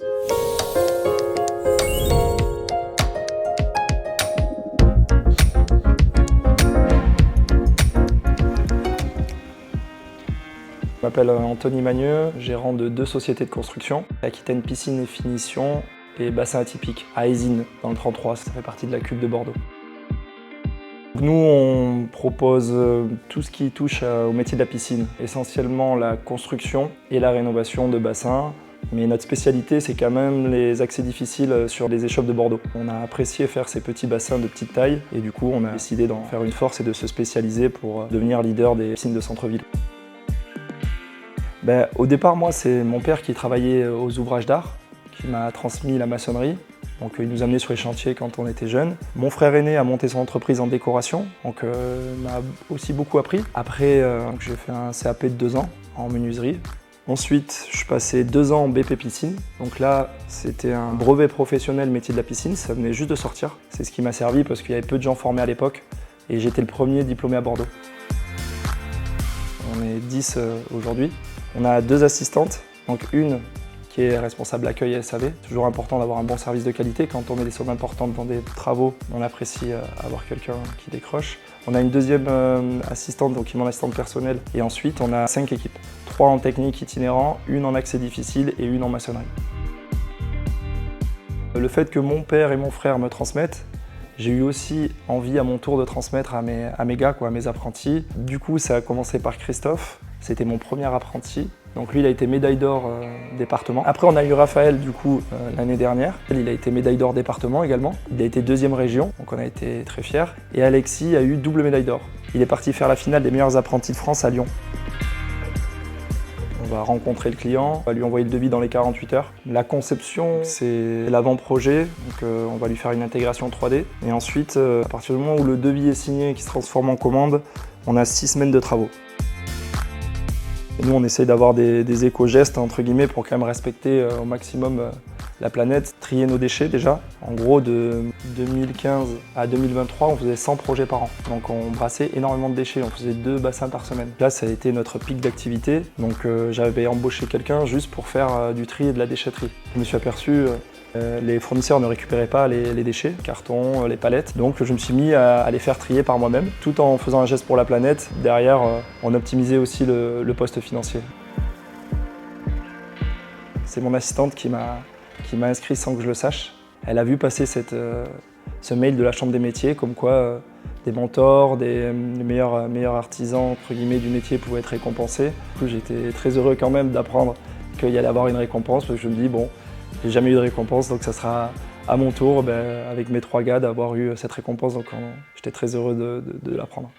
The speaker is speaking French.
Je m'appelle Anthony Magneux, gérant de 2 sociétés de construction, Aquitaine Piscine et Finition et Bassin Atypique, à Aizine, dans le 33, ça fait partie de la cuve de Bordeaux. Nous, on propose tout ce qui touche au métier de la piscine, essentiellement la construction et la rénovation de bassins. Mais notre spécialité, c'est quand même les accès difficiles sur les échoppes de Bordeaux. On a apprécié faire ces petits bassins de petite taille et du coup, on a décidé d'en faire une force et de se spécialiser pour devenir leader des piscines de centre-ville. Au départ, moi, c'est mon père qui travaillait aux ouvrages d'art, qui m'a transmis la maçonnerie. Donc, il nous amenait sur les chantiers quand on était jeunes. Mon frère aîné a monté son entreprise en décoration, donc m'a aussi beaucoup appris. Après, j'ai fait un CAP de 2 ans en menuiserie. Ensuite, je suis passé 2 ans en BP piscine. Donc là, c'était un brevet professionnel métier de la piscine, ça venait juste de sortir. C'est ce qui m'a servi parce qu'il y avait peu de gens formés à l'époque et j'étais le premier diplômé à Bordeaux. On est 10 aujourd'hui. On a 2 assistantes, donc une qui est responsable accueil SAV. Toujours important d'avoir un bon service de qualité. Quand on met des sommes importantes dans des travaux, on apprécie avoir quelqu'un qui décroche. On a une deuxième assistante, donc qui est mon assistante personnelle. Et ensuite, on a 5 équipes. 3 en technique itinérant, une en accès difficile et une en maçonnerie. Le fait que mon père et mon frère me transmettent, j'ai eu aussi envie à mon tour de transmettre à mes gars, à mes apprentis. Du coup, ça a commencé par Christophe. C'était mon premier apprenti. Donc lui, il a été médaille d'or département. Après, on a eu Raphaël, du coup, l'année dernière. Il a été médaille d'or département également. Il a été 2e région, donc on a été très fiers. Et Alexis a eu double médaille d'or. Il est parti faire la finale des meilleurs apprentis de France à Lyon. On va rencontrer le client, on va lui envoyer le devis dans les 48 heures. La conception, c'est l'avant-projet, donc on va lui faire une intégration 3D. Et ensuite, à partir du moment où le devis est signé et qu'il se transforme en commande, on a 6 semaines de travaux. Et nous, on essaye d'avoir des éco-gestes, entre guillemets, pour quand même respecter au maximum la planète, trier nos déchets déjà. En gros, de 2015 à 2023, on faisait 100 projets par an. Donc on brassait énormément de déchets, on faisait 2 bassins par semaine. Là, ça a été notre pic d'activité. Donc j'avais embauché quelqu'un juste pour faire du tri et de la déchetterie. Je me suis aperçu les fournisseurs ne récupéraient pas les déchets, cartons, les palettes. Donc je me suis mis à les faire trier par moi-même, tout en faisant un geste pour la planète. Derrière, on optimisait aussi le poste financier. C'est mon assistante qui m'a inscrit sans que je le sache. Elle a vu passer ce mail de la Chambre des métiers, comme quoi des mentors, les meilleurs artisans entre guillemets, du métier pouvaient être récompensés. Du coup, j'étais très heureux quand même d'apprendre qu'il y allait avoir une récompense, parce que je me dis, bon, j'ai jamais eu de récompense, donc ça sera à mon tour, avec mes 3 gars, d'avoir eu cette récompense. Donc j'étais très heureux de l'apprendre.